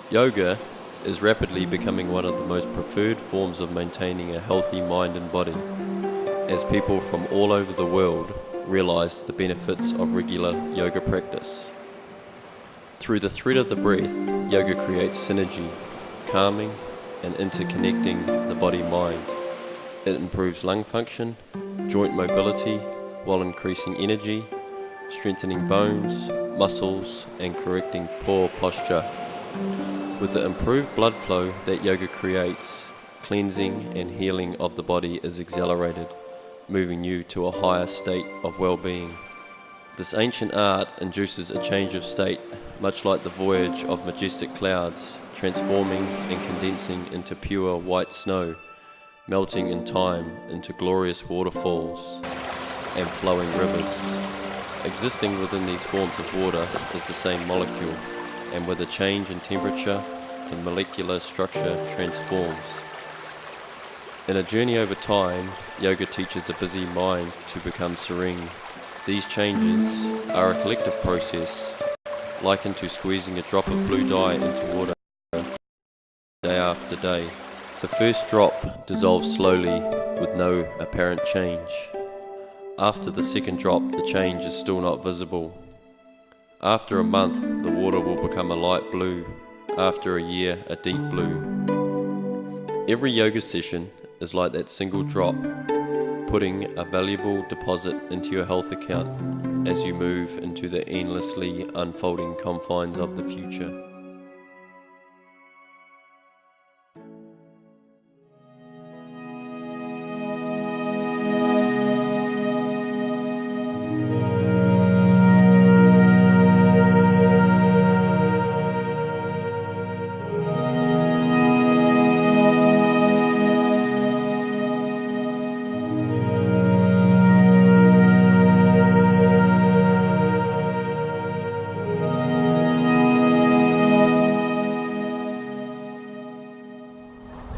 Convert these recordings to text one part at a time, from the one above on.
Yoga is rapidly becoming one of the most preferred forms of maintaining a healthy mind and body, as people from all over the world realize the benefits of regular yoga practice. Through the thread of the breath, yoga creates synergy, calming and interconnecting the body-mind. It improves lung function, joint mobility, while increasing energy, strengthening bones, muscles, and correcting poor posture. With the improved blood flow that yoga creates, cleansing and healing of the body is accelerated, moving you to a higher state of well-being. This ancient art induces a change of state, much like the voyage of majestic clouds, transforming and condensing into pure white snow, melting in time into glorious waterfalls and flowing rivers. Existing within these forms of water is the same molecule, and with a change in temperature, the molecular structure transforms. In a journey over time, yoga teaches a busy mind to become serene. These changes are a collective process, likened to squeezing a drop of blue dye into water day after day. The first drop dissolves slowly with no apparent change. After the second drop, the change is still not visible. After a month, the water will become a light blue. After a year, a deep blue. Every yoga session is like that single drop, putting a valuable deposit into your health account as you move into the endlessly unfolding confines of the future.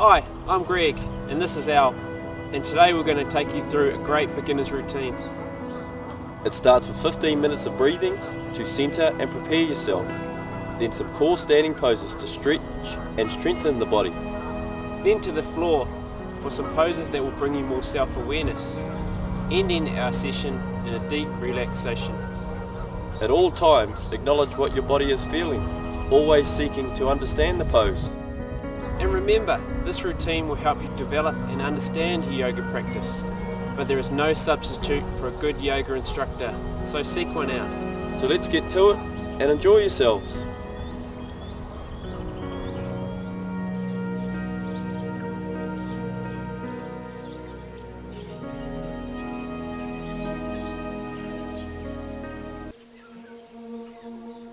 Hi, I'm Greg and this is Al, and today we're going to take you through a great beginner's routine. It starts with 15 minutes of breathing to center and prepare yourself, then some core standing poses to stretch and strengthen the body. Then to the floor for some poses that will bring you more self-awareness, ending our session in a deep relaxation. At all times, acknowledge what your body is feeling, always seeking to understand the pose. And remember, this routine will help you develop and understand your yoga practice, but there is no substitute for a good yoga instructor, so seek one out. So let's get to it and enjoy yourselves.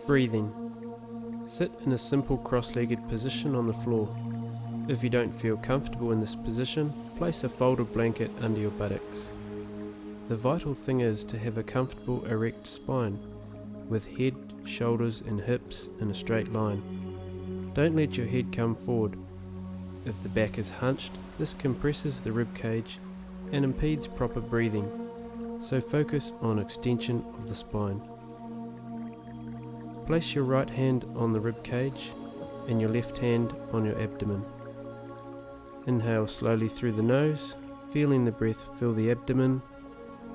Breathing. Sit in a simple cross-legged position on the floor. If you don't feel comfortable in this position, place a folded blanket under your buttocks. The vital thing is to have a comfortable erect spine, with head, shoulders and hips in a straight line. Don't let your head come forward. If the back is hunched, this compresses the rib cage and impedes proper breathing, so focus on extension of the spine. Place your right hand on the rib cage and your left hand on your abdomen. Inhale slowly through the nose, feeling the breath fill the abdomen,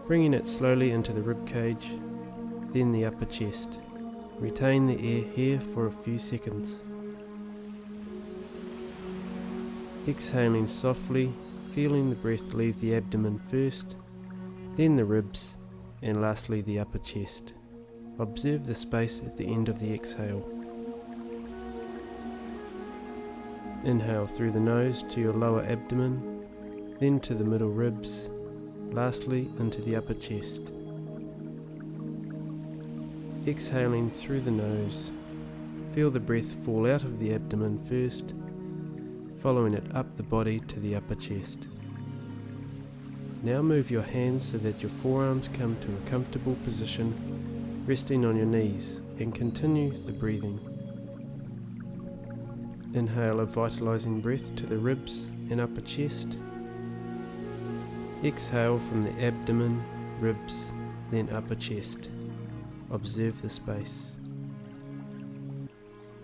bringing it slowly into the rib cage, then the upper chest. Retain the air here for a few seconds. Exhaling softly, feeling the breath leave the abdomen first, then the ribs, and lastly the upper chest. Observe the space at the end of the exhale. Inhale through the nose to your lower abdomen, then to the middle ribs, lastly into the upper chest. Exhaling through the nose, feel the breath fall out of the abdomen first, following it up the body to the upper chest. Now move your hands so that your forearms come to a comfortable position, resting on your knees, and continue the breathing. Inhale a vitalizing breath to the ribs and upper chest. Exhale from the abdomen, ribs, then upper chest. Observe the space.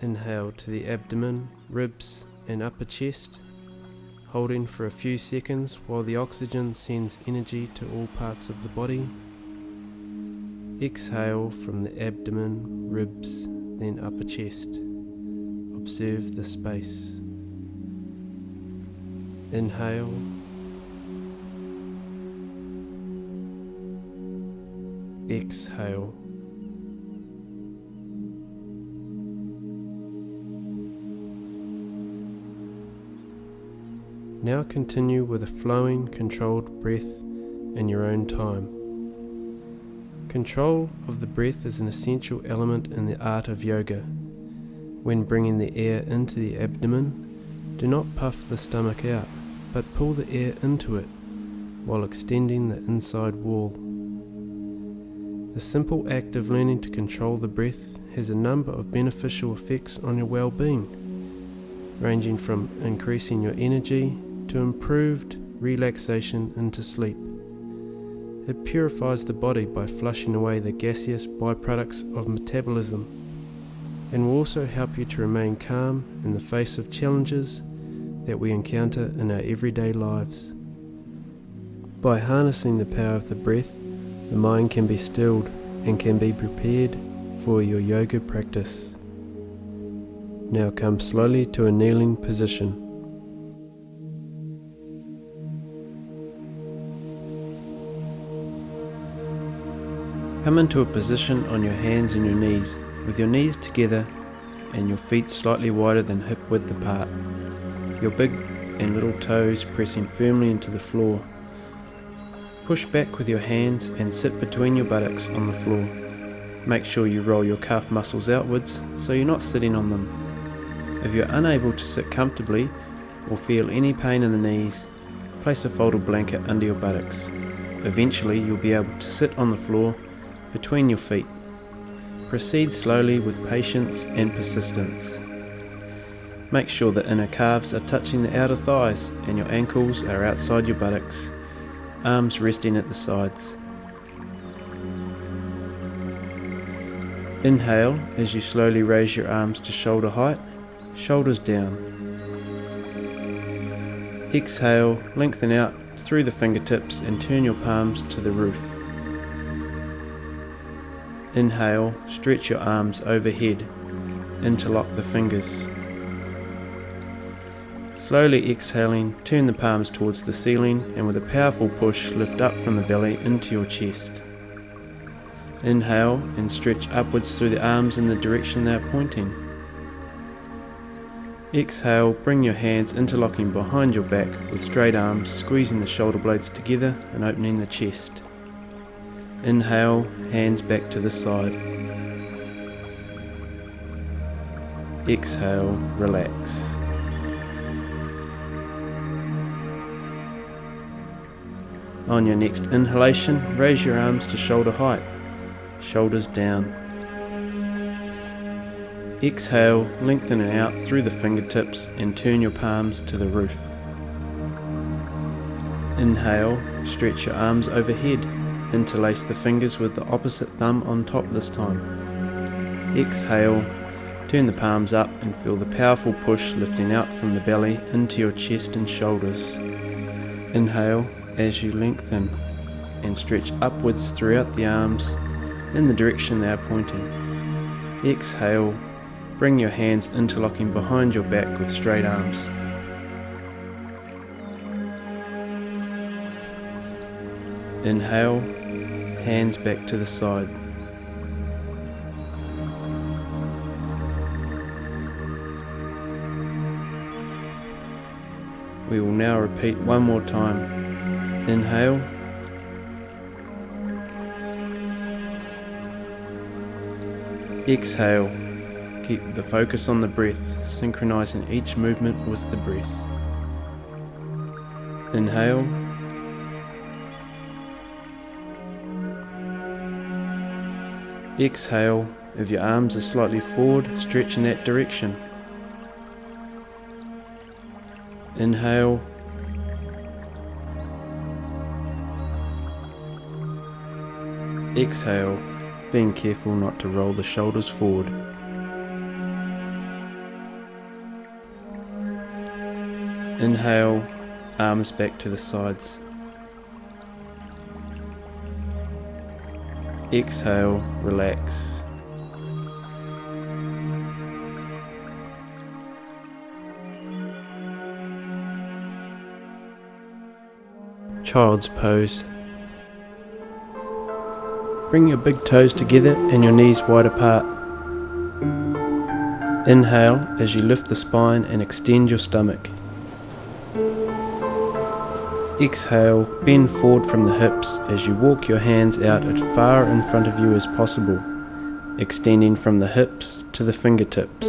Inhale to the abdomen, ribs and upper chest, holding for a few seconds while the oxygen sends energy to all parts of the body. Exhale from the abdomen, ribs, then upper chest. Observe the space. Inhale. Exhale. Now continue with a flowing, controlled breath in your own time. Control of the breath is an essential element in the art of yoga. When bringing the air into the abdomen, do not puff the stomach out, but pull the air into it while extending the inside wall. The simple act of learning to control the breath has a number of beneficial effects on your well-being, ranging from increasing your energy to improved relaxation into sleep. It purifies the body by flushing away the gaseous byproducts of metabolism, and will also help you to remain calm in the face of challenges that we encounter in our everyday lives. By harnessing the power of the breath, the mind can be stilled and can be prepared for your yoga practice. Now come slowly to a kneeling position. Come into a position on your hands and your knees, with your knees together and your feet slightly wider than hip width apart. Your big and little toes pressing firmly into the floor. Push back with your hands and sit between your buttocks on the floor. Make sure you roll your calf muscles outwards so you're not sitting on them. If you're unable to sit comfortably or feel any pain in the knees, place a folded blanket under your buttocks. Eventually you'll be able to sit on the floor between your feet. Proceed slowly with patience and persistence. Make sure the inner calves are touching the outer thighs and your ankles are outside your buttocks, arms resting at the sides. Inhale as you slowly raise your arms to shoulder height, shoulders down. Exhale, lengthen out through the fingertips and turn your palms to the roof. Inhale, stretch your arms overhead, interlock the fingers. Slowly exhaling, turn the palms towards the ceiling and with a powerful push lift up from the belly into your chest. Inhale and stretch upwards through the arms in the direction they are pointing. Exhale, bring your hands interlocking behind your back with straight arms, squeezing the shoulder blades together and opening the chest. Inhale, hands back to the side. Exhale, relax. On your next inhalation, raise your arms to shoulder height, shoulders down. Exhale, lengthening out through the fingertips and turn your palms to the roof. Inhale, stretch your arms overhead, interlace the fingers with the opposite thumb on top this time. Exhale, turn the palms up and feel the powerful push lifting out from the belly into your chest and shoulders. Inhale as you lengthen and stretch upwards throughout the arms in the direction they are pointing. Exhale, bring your hands interlocking behind your back with straight arms. Inhale, hands back to the side. We will now repeat one more time. Inhale. Exhale. Keep the focus on the breath, synchronizing each movement with the breath. Inhale. Exhale. If your arms are slightly forward, stretch in that direction. Inhale. Exhale, being careful not to roll the shoulders forward. Inhale, arms back to the sides. Exhale, relax. Child's pose. Bring your big toes together and your knees wide apart. Inhale as you lift the spine and extend your stomach. Exhale, bend forward from the hips as you walk your hands out as far in front of you as possible, extending from the hips to the fingertips.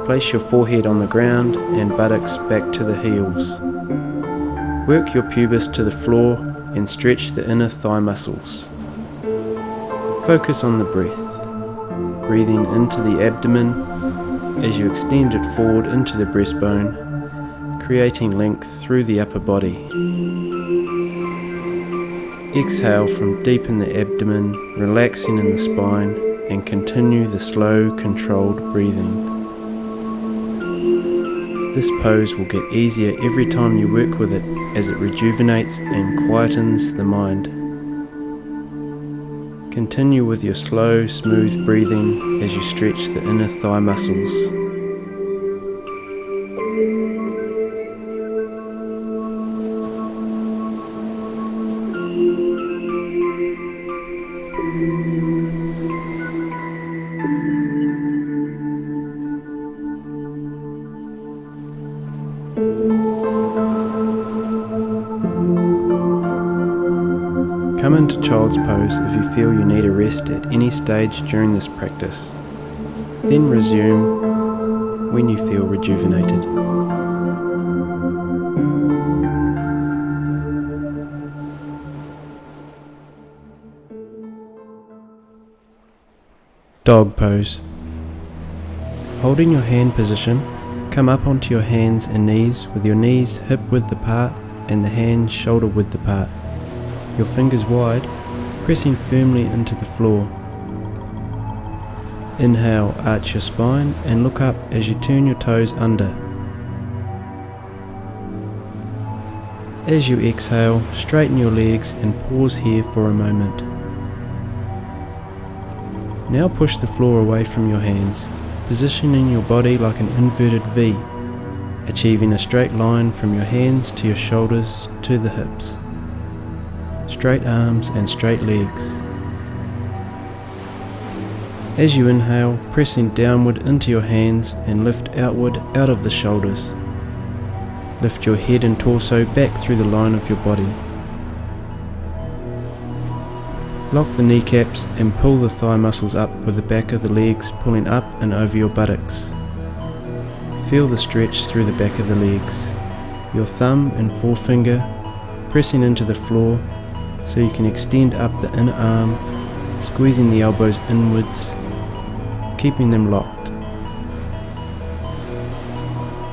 Place your forehead on the ground and buttocks back to the heels. Work your pubis to the floor and stretch the inner thigh muscles. Focus on the breath, breathing into the abdomen as you extend it forward into the breastbone, creating length through the upper body. Exhale from deep in the abdomen, relaxing in the spine, and continue the slow, controlled breathing. This pose will get easier every time you work with it as it rejuvenates and quietens the mind. Continue with your slow, smooth breathing as you stretch the inner thigh muscles. Come into child's pose if you feel you need a rest at any stage during this practice. Then resume when you feel rejuvenated. Dog pose. Holding your hand position, come up onto your hands and knees with your knees hip width apart and the hands shoulder width apart. Your fingers wide, pressing firmly into the floor. Inhale, arch your spine and look up as you turn your toes under. As you exhale, straighten your legs and pause here for a moment. Now push the floor away from your hands, positioning your body like an inverted V, achieving a straight line from your hands to your shoulders to the hips. Straight arms and straight legs. As you inhale, pressing downward into your hands and lift outward out of the shoulders. Lift your head and torso back through the line of your body. Lock the kneecaps and pull the thigh muscles up with the back of the legs pulling up and over your buttocks. Feel the stretch through the back of the legs. Your thumb and forefinger pressing into the floor so you can extend up the inner arm, squeezing the elbows inwards, keeping them locked.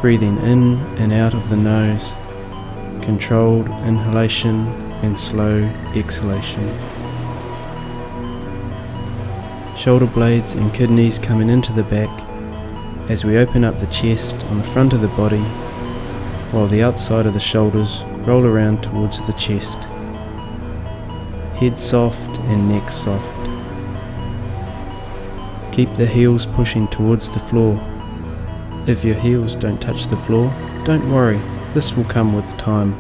Breathing in and out of the nose, controlled inhalation and slow exhalation. Shoulder blades and kidneys coming into the back as we open up the chest on the front of the body, while the outside of the shoulders roll around towards the chest. Head soft and neck soft. Keep the heels pushing towards the floor. If your heels don't touch the floor, don't worry, this will come with time.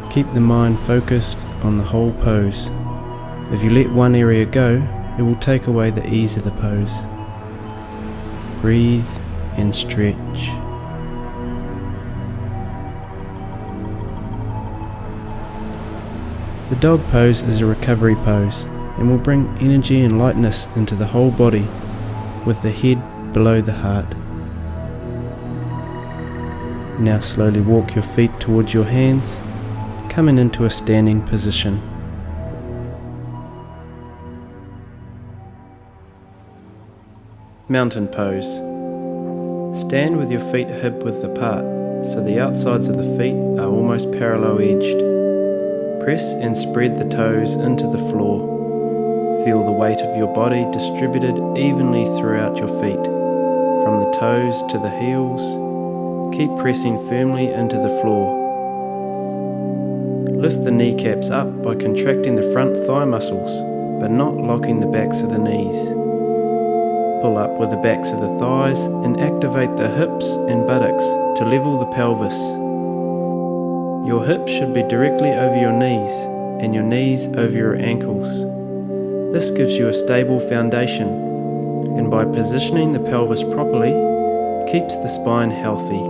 Keep the mind focused on the whole pose. If you let one area go, it will take away the ease of the pose. Breathe and stretch. The dog pose is a recovery pose and will bring energy and lightness into the whole body with the head below the heart. Now slowly walk your feet towards your hands, coming into a standing position. Mountain pose. Stand with your feet hip width apart so the outsides of the feet are almost parallel edged. Press and spread the toes into the floor. Feel the weight of your body distributed evenly throughout your feet, from the toes to the heels, Keep pressing firmly into the floor. Lift the kneecaps up by contracting the front thigh muscles, but not locking the backs of the knees. Pull up with the backs of the thighs and activate the hips and buttocks to level the pelvis. Your hips should be directly over your knees and your knees over your ankles. This gives you a stable foundation, and by positioning the pelvis properly, keeps the spine healthy.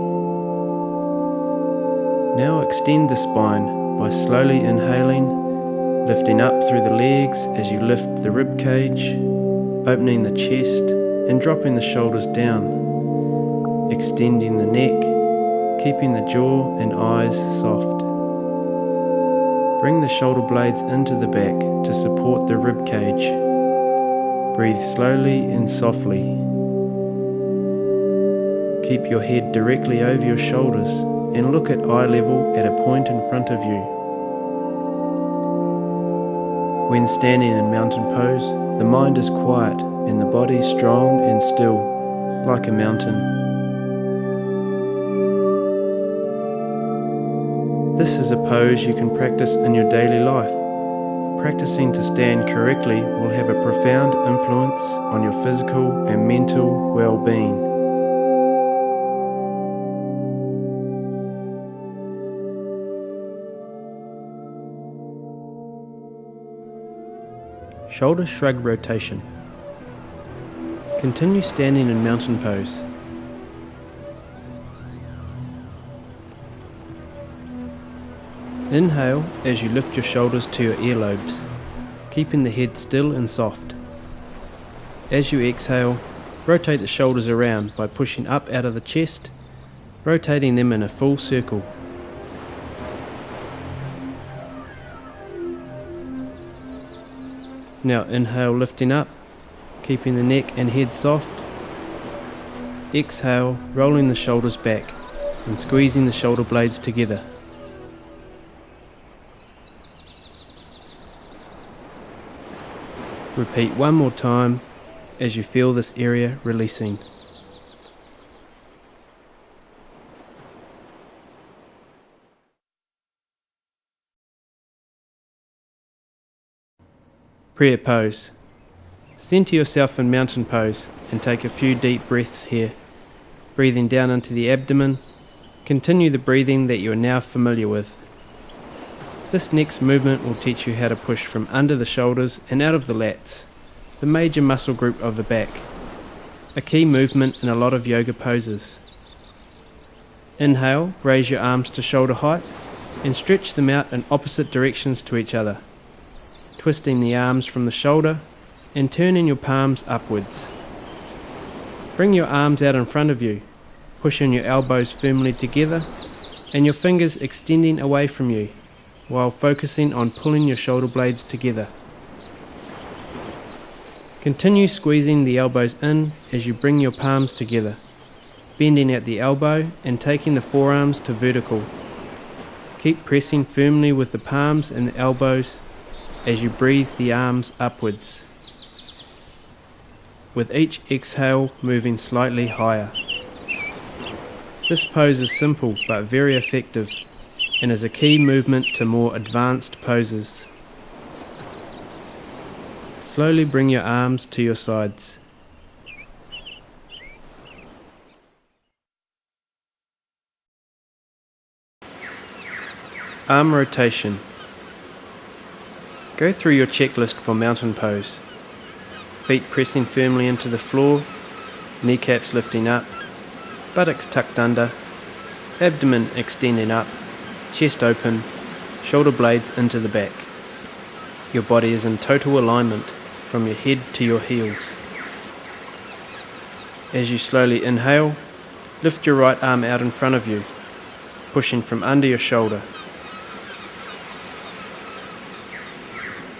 Now extend the spine by slowly inhaling, lifting up through the legs as you lift the rib cage, opening the chest and dropping the shoulders down, extending the neck, keeping the jaw and eyes soft. Bring the shoulder blades into the back to support the rib cage. Breathe slowly and softly. Keep your head directly over your shoulders and look at eye level at a point in front of you. When standing in mountain pose, the mind is quiet and the body strong and still, like a mountain. This is a pose you can practice in your daily life. Practicing to stand correctly will have a profound influence on your physical and mental well-being. Shoulder shrug rotation. Continue standing in mountain pose. Inhale as you lift your shoulders to your earlobes, keeping the head still and soft. As you exhale, rotate the shoulders around by pushing up out of the chest, rotating them in a full circle. Now inhale, lifting up, keeping the neck and head soft. Exhale, rolling the shoulders back and squeezing the shoulder blades together. Repeat one more time as you feel this area releasing. Prayer pose. Center yourself in mountain pose and take a few deep breaths here. Breathing down into the abdomen, continue the breathing that you are now familiar with. This next movement will teach you how to push from under the shoulders and out of the lats, the major muscle group of the back, a key movement in a lot of yoga poses. Inhale, raise your arms to shoulder height and stretch them out in opposite directions to each other, twisting the arms from the shoulder and turning your palms upwards. Bring your arms out in front of you, pushing your elbows firmly together and your fingers extending away from you while focusing on pulling your shoulder blades together. Continue squeezing the elbows in as you bring your palms together, bending at the elbow and taking the forearms to vertical. Keep pressing firmly with the palms and the elbows as you breathe the arms upwards, with each exhale moving slightly higher. This pose is simple but very effective and is a key movement to more advanced poses. Slowly bring your arms to your sides. Arm rotation. Go through your checklist for mountain pose. Feet pressing firmly into the floor, kneecaps lifting up, buttocks tucked under, abdomen extending up, chest open, shoulder blades into the back. Your body is in total alignment from your head to your heels. As you slowly inhale, lift your right arm out in front of you, pushing from under your shoulder.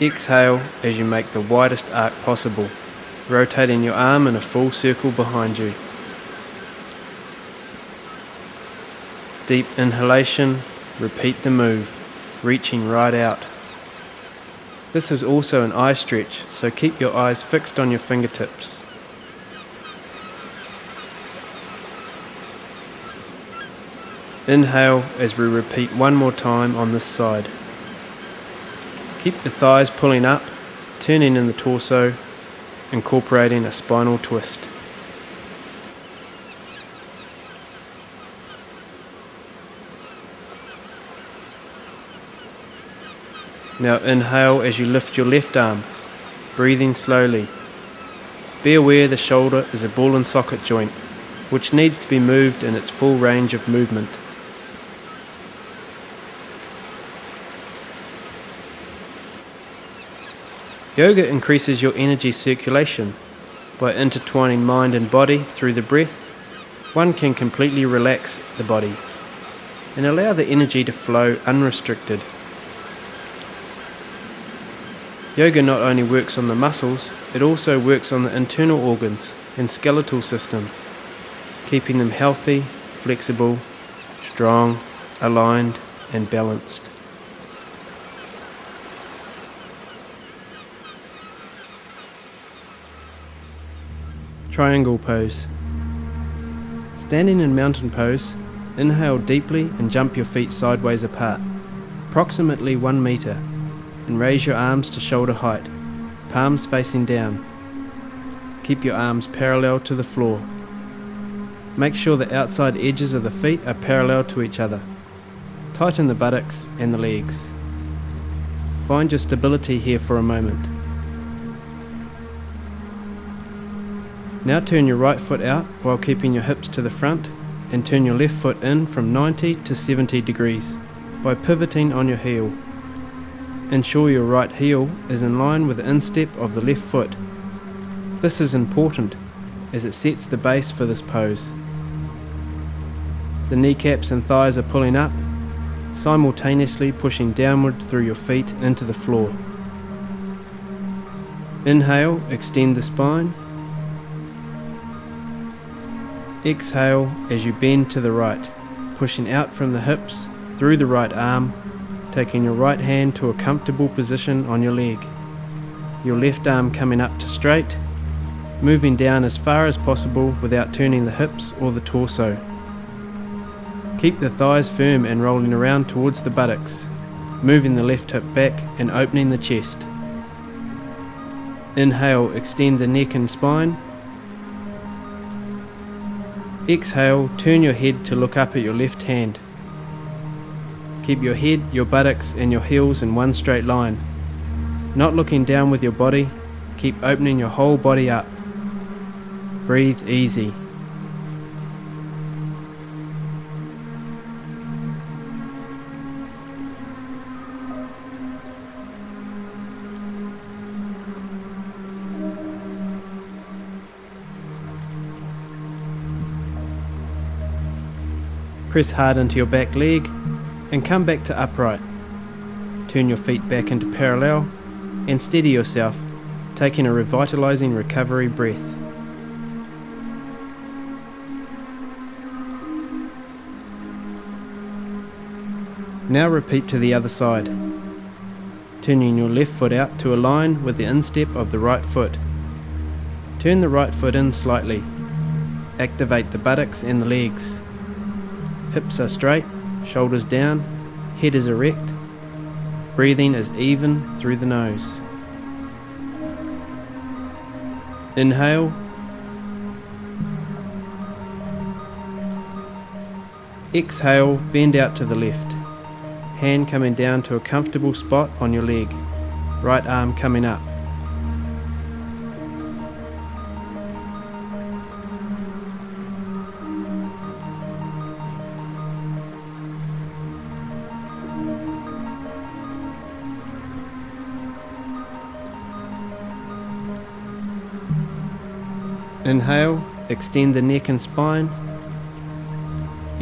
Exhale as you make the widest arc possible, rotating your arm in a full circle behind you. Deep inhalation, repeat the move, reaching right out. This is also an eye stretch, so keep your eyes fixed on your fingertips. Inhale as we repeat one more time on this side. Keep the thighs pulling up, turning in the torso, incorporating a spinal twist. Now inhale as you lift your left arm, breathing slowly. Be aware the shoulder is a ball and socket joint, which needs to be moved in its full range of movement. Yoga increases your energy circulation. By intertwining mind and body through the breath, one can completely relax the body and allow the energy to flow unrestricted. Yoga not only works on the muscles, it also works on the internal organs and skeletal system, keeping them healthy, flexible, strong, aligned, and balanced. Triangle pose. Standing in mountain pose, inhale deeply and jump your feet sideways apart, approximately 1 meter, and raise your arms to shoulder height, palms facing down. Keep your arms parallel to the floor. Make sure the outside edges of the feet are parallel to each other. Tighten the buttocks and the legs. Find your stability here for a moment. Now turn your right foot out while keeping your hips to the front, and turn your left foot in from 90 to 70 degrees by pivoting on your heel. Ensure your right heel is in line with the instep of the left foot. This is important as it sets the base for this pose. The kneecaps and thighs are pulling up, simultaneously pushing downward through your feet into the floor. Inhale, extend the spine. Exhale as you bend to the right, pushing out from the hips through the right arm, taking your right hand to a comfortable position on your leg. Your left arm coming up to straight, moving down as far as possible without turning the hips or the torso. Keep the thighs firm and rolling around towards the buttocks, moving the left hip back and opening the chest. Inhale, extend the neck and spine. Exhale, turn your head to look up at your left hand. Keep your head, your buttocks and your heels in one straight line. Not looking down with your body, keep opening your whole body up. Breathe easy. Press hard into your back leg and come back to upright. Turn your feet back into parallel and steady yourself, taking a revitalizing recovery breath. Now repeat to the other side, turning your left foot out to align with the instep of the right foot. Turn the right foot in slightly. Activate the buttocks and the legs. Hips are straight, shoulders down, head is erect. Breathing is even through the nose. Inhale. Exhale, bend out to the left. Hand coming down to a comfortable spot on your leg. Right arm coming up. Inhale, extend the neck and spine.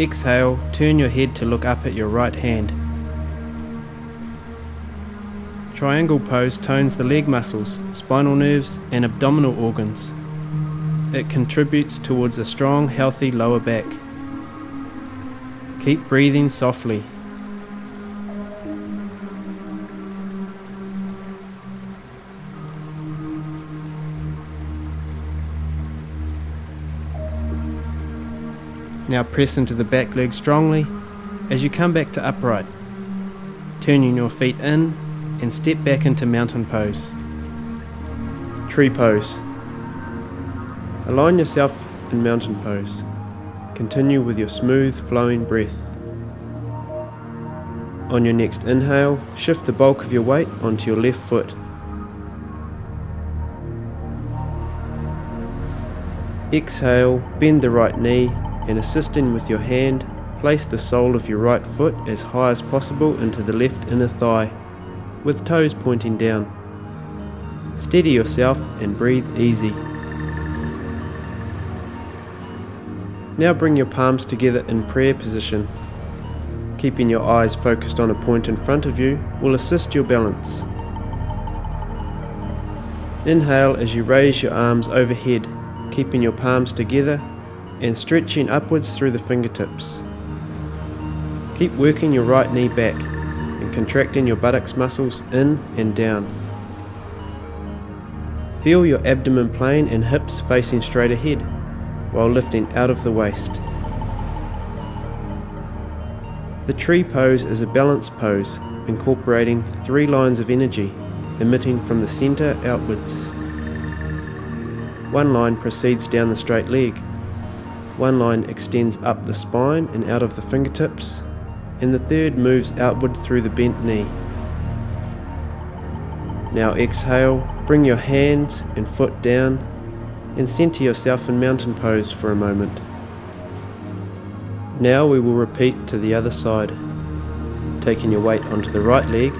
Exhale, turn your head to look up at your right hand. Triangle pose tones the leg muscles, spinal nerves and abdominal organs. It contributes towards a strong, healthy lower back. Keep breathing softly. Now press into the back leg strongly As you come back to upright, turning your feet in and step back into mountain pose. Tree pose. Align yourself in mountain pose. Continue with your smooth flowing breath. On your next inhale, shift the bulk of your weight onto your left foot. Exhale, bend the right knee and assisting with your hand, place the sole of your right foot as high as possible into the left inner thigh, with toes pointing down. Steady yourself and breathe easy. Now bring your palms together in prayer position. Keeping your eyes focused on a point in front of you will assist your balance. Inhale as you raise your arms overhead, keeping your palms together and stretching upwards through the fingertips. Keep working your right knee back and contracting your buttocks muscles in and down. Feel your abdomen plane and hips facing straight ahead while lifting out of the waist. The tree pose is a balance pose incorporating 3 lines of energy emitting from the center outwards. 1 line proceeds down the straight leg, 1 line extends up the spine and out of the fingertips, and the third moves outward through the bent knee. Now exhale, bring your hands and foot down and center yourself in mountain pose for a moment. Now we will repeat to the other side, taking your weight onto the right leg.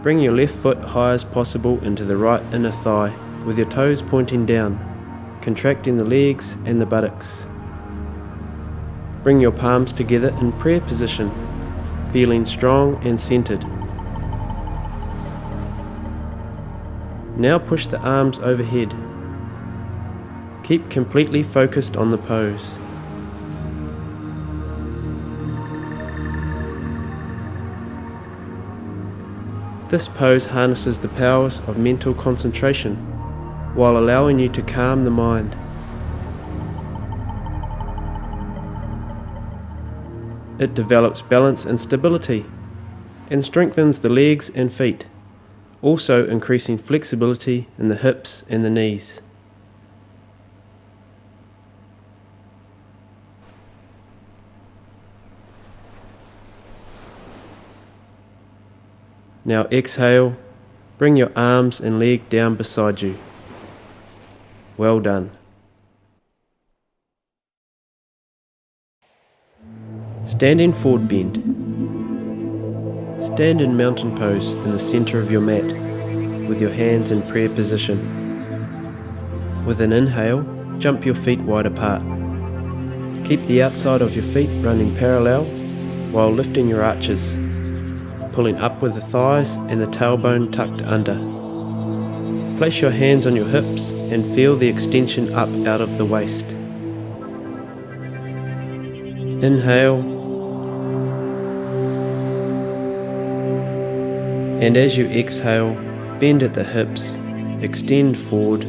Bring your left foot high as possible into the right inner thigh with your toes pointing down, contracting the legs and the buttocks. Bring your palms together in prayer position, feeling strong and centered. Now push the arms overhead. Keep completely focused on the pose. This pose harnesses the powers of mental concentration while allowing you to calm the mind. It develops balance and stability and strengthens the legs and feet, also increasing flexibility in the hips and the knees. Now exhale, bring your arms and leg down beside you. Well done. Stand in forward bend. Stand in mountain pose in the center of your mat with your hands in prayer position. With an inhale, jump your feet wide apart. Keep the outside of your feet running parallel while lifting your arches, pulling up with the thighs and the tailbone tucked under. Place your hands on your hips and feel the extension up out of the waist. Inhale, and as you exhale, bend at the hips, extend forward,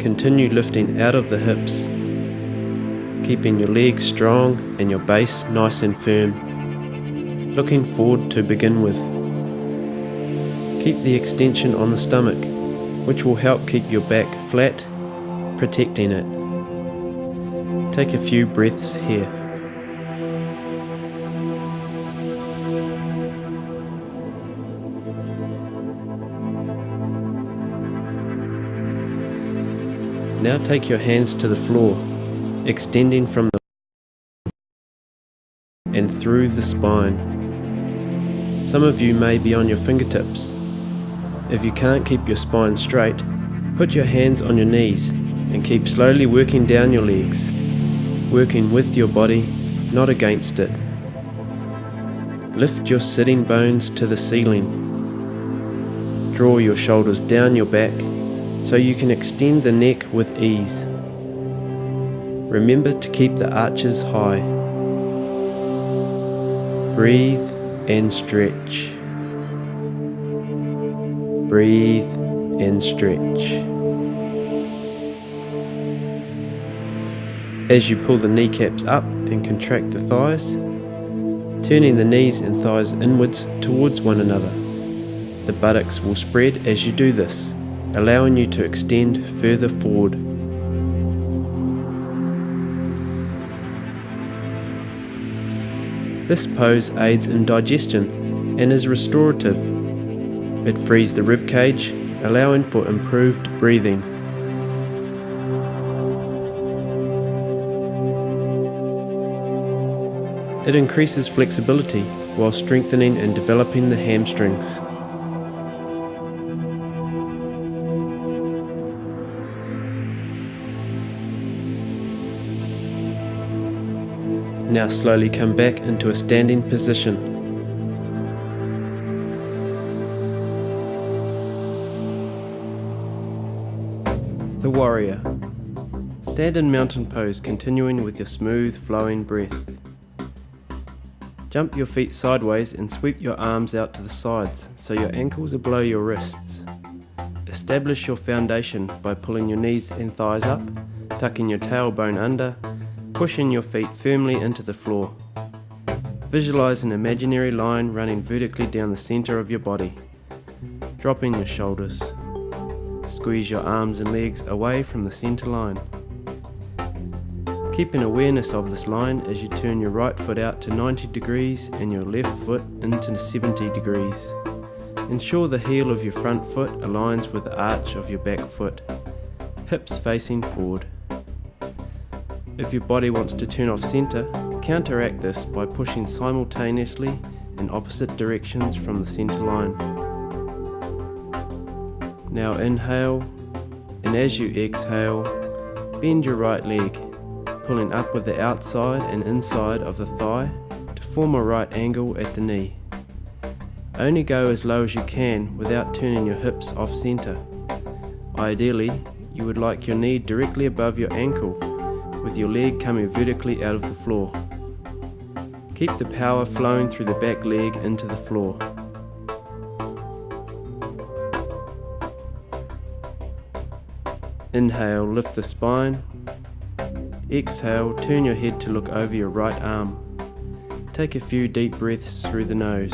continue lifting out of the hips, keeping your legs strong and your base nice and firm. Looking forward to begin with. Keep the extension on the stomach, which will help keep your back flat, protecting it. Take a few breaths here. Now take your hands to the floor, extending from the and through the spine. Some of you may be on your fingertips. If you can't keep your spine straight, put your hands on your knees and keep slowly working down your legs, working with your body, not against it. Lift your sitting bones to the ceiling. Draw your shoulders down your back so you can extend the neck with ease. Remember to keep the arches high. Breathe and stretch. Breathe and stretch. As you pull the kneecaps up and contract the thighs, turning the knees and thighs inwards towards one another. The buttocks will spread as you do this, allowing you to extend further forward. This pose aids in digestion and is restorative. It frees the rib cage, allowing for improved breathing. It increases flexibility while strengthening and developing the hamstrings. Now slowly come back into a standing position. The warrior. Stand in mountain pose, continuing with your smooth flowing breath. Jump your feet sideways and sweep your arms out to the sides so your ankles are below your wrists. Establish your foundation by pulling your knees and thighs up, tucking your tailbone under, pushing your feet firmly into the floor. Visualize an imaginary line running vertically down the center of your body. Dropping your shoulders. Squeeze your arms and legs away from the center line. Keep an awareness of this line as you turn your right foot out to 90 degrees and your left foot into 70 degrees. Ensure the heel of your front foot aligns with the arch of your back foot, hips facing forward. If your body wants to turn off center, counteract this by pushing simultaneously in opposite directions from the center line. Now inhale, and as you exhale, bend your right leg, pulling up with the outside and inside of the thigh to form a right angle at the knee. Only go as low as you can without turning your hips off center. Ideally, you would like your knee directly above your ankle, with your leg coming vertically out of the floor. Keep the power flowing through the back leg into the floor. Inhale, lift the spine. Exhale, turn your head to look over your right arm. Take a few deep breaths through the nose.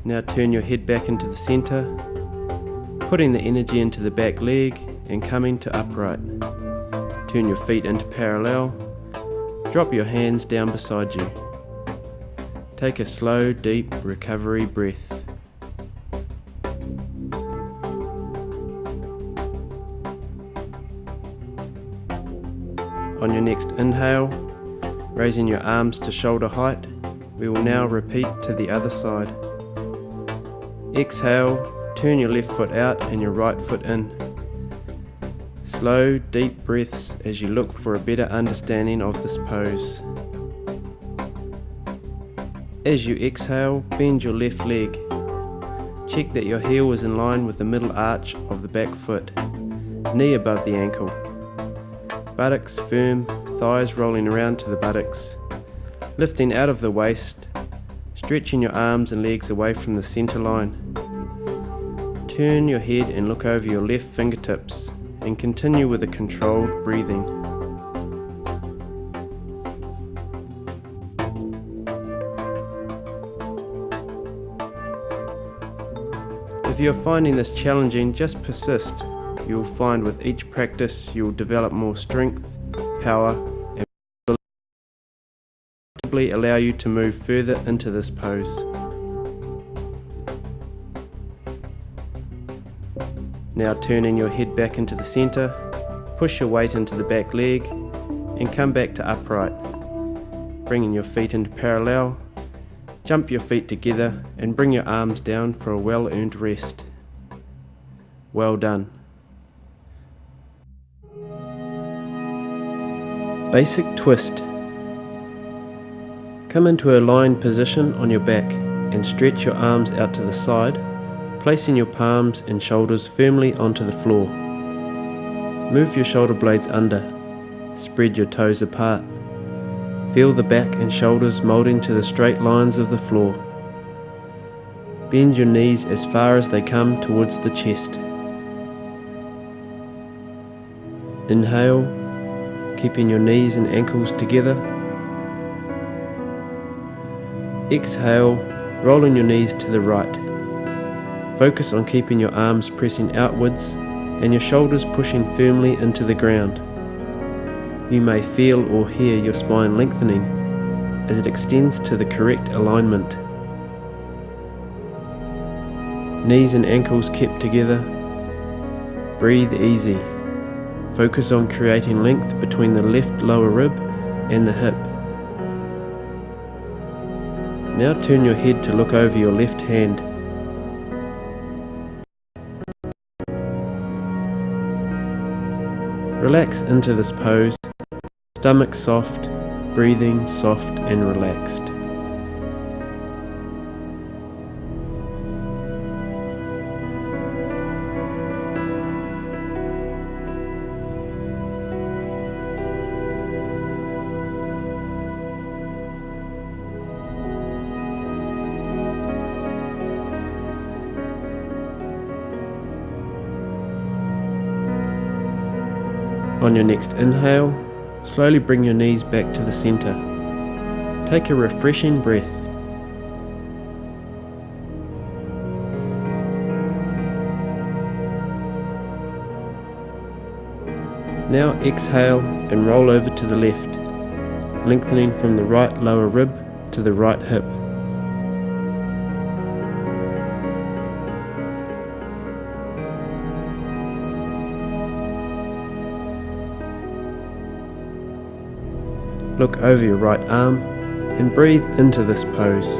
Now turn your head back into the center, putting the energy into the back leg and coming to upright. Turn your feet into parallel, drop your hands down beside you. Take a slow, deep recovery breath. On your next inhale, raising your arms to shoulder height, we will now repeat to the other side. Exhale, turn your left foot out and your right foot in. Slow, deep breaths as you look for a better understanding of this pose. As you exhale, bend your left leg. Check that your heel is in line with the middle arch of the back foot, knee above the ankle. Buttocks firm, thighs rolling around to the buttocks. Lifting out of the waist, stretching your arms and legs away from the center line. Turn your head and look over your left fingertips and continue with a controlled breathing. If you're finding this challenging, just persist. You will find with each practice you will develop more strength, power, and will allow you to move further into this pose. Now turning your head back into the center, push your weight into the back leg and come back to upright. Bringing your feet into parallel, jump your feet together and bring your arms down for a well-earned rest. Well done. Basic twist. Come into a lying position on your back and stretch your arms out to the side, placing your palms and shoulders firmly onto the floor. Move your shoulder blades under, spread your toes apart. Feel the back and shoulders moulding to the straight lines of the floor. Bend your knees as far as they come towards the chest. Inhale, keeping your knees and ankles together. Exhale, rolling your knees to the right. Focus on keeping your arms pressing outwards and your shoulders pushing firmly into the ground. You may feel or hear your spine lengthening as it extends to the correct alignment. Knees and ankles kept together. Breathe easy. Focus on creating length between the left lower rib and the hip. Now turn your head to look over your left hand. Relax into this pose, stomach soft, breathing soft and relaxed. On your next inhale, slowly bring your knees back to the center. Take a refreshing breath. Now exhale and roll over to the left, lengthening from the right lower rib to the right hip. Look over your right arm and breathe into this pose.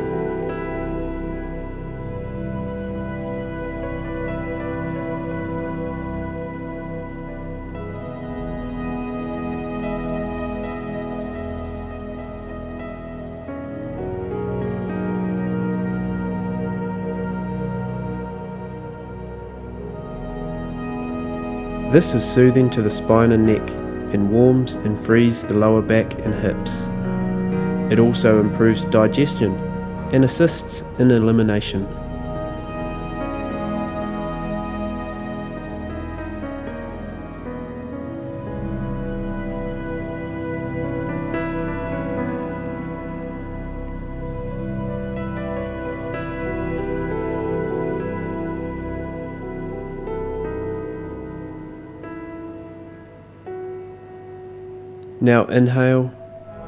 This is soothing to the spine and neck, and warms and frees the lower back and hips. It also improves digestion and assists in elimination. Now inhale,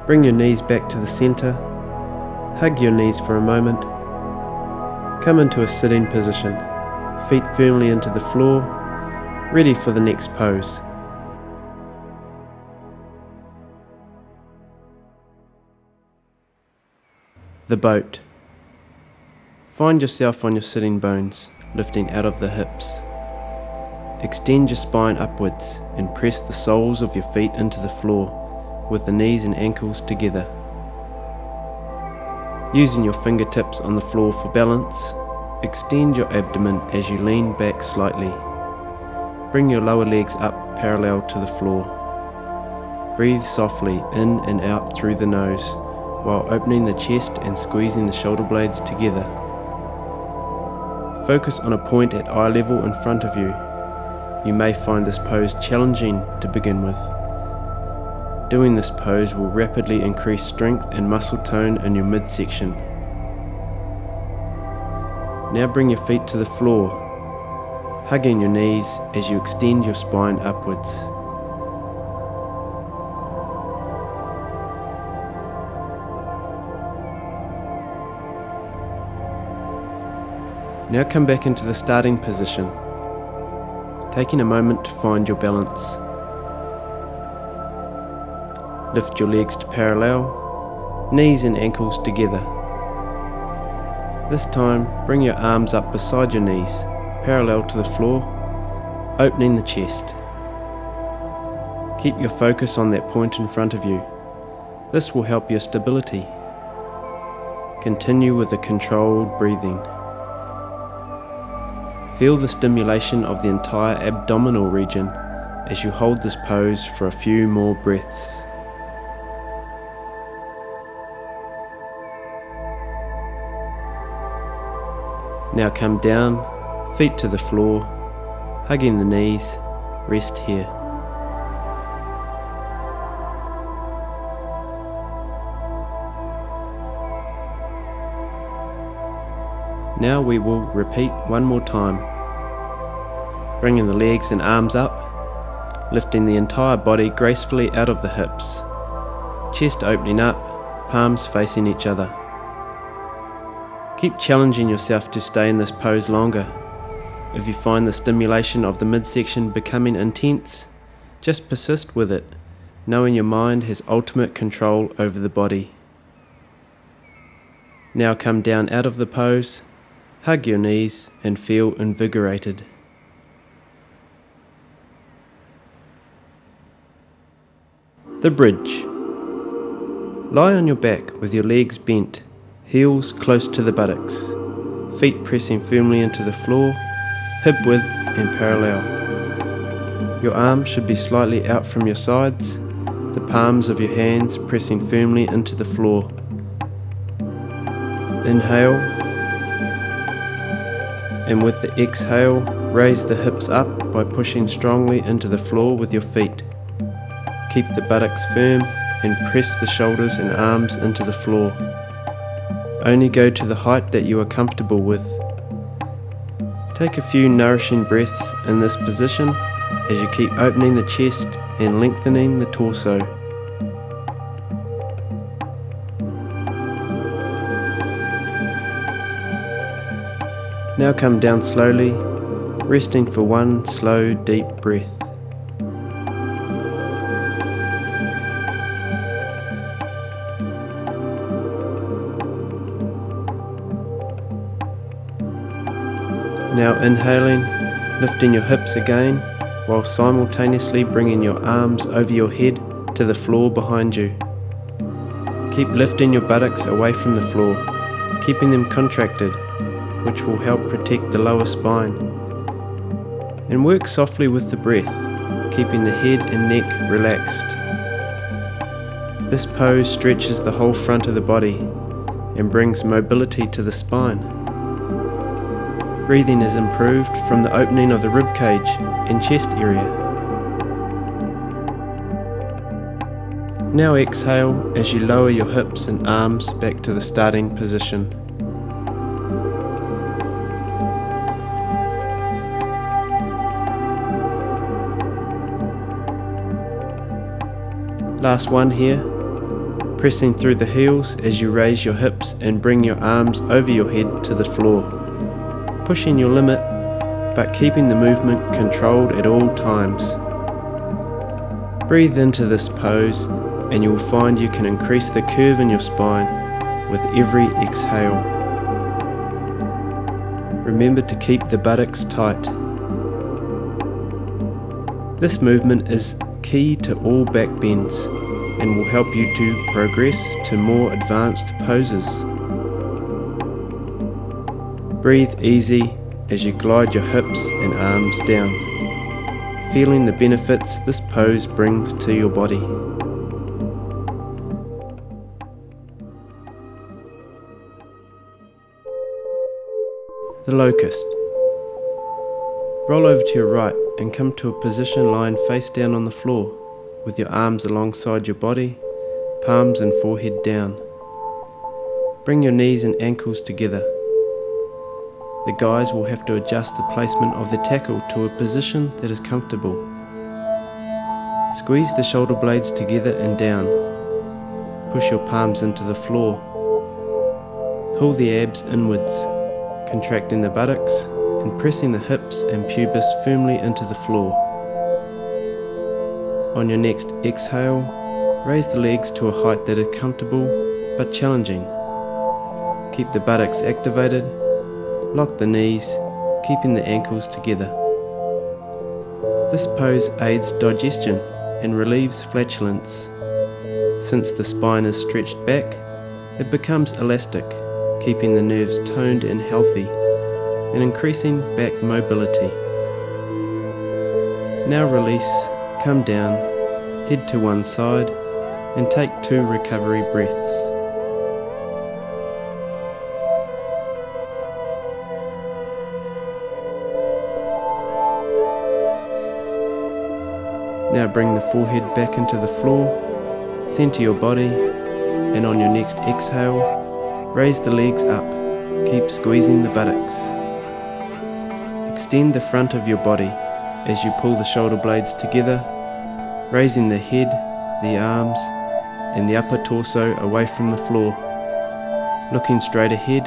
bring your knees back to the center, hug your knees for a moment, come into a sitting position, feet firmly into the floor, ready for the next pose. The boat. Find yourself on your sitting bones, lifting out of the hips. Extend your spine upwards and press the soles of your feet into the floor, with the knees and ankles together. Using your fingertips on the floor for balance, extend your abdomen as you lean back slightly. Bring your lower legs up parallel to the floor. Breathe softly in and out through the nose, while opening the chest and squeezing the shoulder blades together. Focus on a point at eye level in front of you. You may find this pose challenging to begin with. Doing this pose will rapidly increase strength and muscle tone in your midsection. Now bring your feet to the floor, hugging your knees as you extend your spine upwards. Now come back into the starting position, taking a moment to find your balance. Lift your legs to parallel, knees and ankles together. This time, bring your arms up beside your knees, parallel to the floor, opening the chest. Keep your focus on that point in front of you. This will help your stability. Continue with the controlled breathing. Feel the stimulation of the entire abdominal region as you hold this pose for a few more breaths. Now come down, feet to the floor, hugging the knees, rest here. Now we will repeat one more time, bringing the legs and arms up, lifting the entire body gracefully out of the hips, chest opening up, palms facing each other. Keep challenging yourself to stay in this pose longer. If you find the stimulation of the midsection becoming intense, just persist with it, knowing your mind has ultimate control over the body. Now come down out of the pose, hug your knees and feel invigorated. The bridge. Lie on your back with your legs bent, heels close to the buttocks, feet pressing firmly into the floor, hip width and parallel. Your arms should be slightly out from your sides, the palms of your hands pressing firmly into the floor. Inhale, and with the exhale, raise the hips up by pushing strongly into the floor with your feet. Keep the buttocks firm and press the shoulders and arms into the floor. Only go to the height that you are comfortable with. Take a few nourishing breaths in this position as you keep opening the chest and lengthening the torso. Now come down slowly, resting for one slow, deep breath. Now inhaling, lifting your hips again, while simultaneously bringing your arms over your head to the floor behind you. Keep lifting your buttocks away from the floor, keeping them contracted, which will help protect the lower spine. And work softly with the breath, keeping the head and neck relaxed. This pose stretches the whole front of the body and brings mobility to the spine. Breathing is improved from the opening of the rib cage and chest area. Now exhale as you lower your hips and arms back to the starting position. Last one here, pressing through the heels as you raise your hips and bring your arms over your head to the floor, pushing your limit but keeping the movement controlled at all times. Breathe into this pose and you will find you can increase the curve in your spine with every exhale. Remember to keep the buttocks tight. This movement is key to all back bends and will help you to progress to more advanced poses. Breathe easy as you glide your hips and arms down, feeling the benefits this pose brings to your body. The locust. Roll over to your right and come to a position lying face down on the floor, with your arms alongside your body, palms and forehead down. Bring your knees and ankles together. The guys will have to adjust the placement of the tackle to a position that is comfortable. Squeeze the shoulder blades together and down. Push your palms into the floor. Pull the abs inwards, contracting the buttocks and pressing the hips and pubis firmly into the floor. On your next exhale, raise the legs to a height that is comfortable but challenging. Keep the buttocks activated, lock the knees, keeping the ankles together. This pose aids digestion and relieves flatulence. Since the spine is stretched back, it becomes elastic, keeping the nerves toned and healthy, and increasing back mobility. Now release, come down, head to one side, and take 2 recovery breaths. Now bring the forehead back into the floor, center your body, and on your next exhale, raise the legs up. Keep squeezing the buttocks. Extend the front of your body as you pull the shoulder blades together, raising the head, the arms, and the upper torso away from the floor. Looking straight ahead,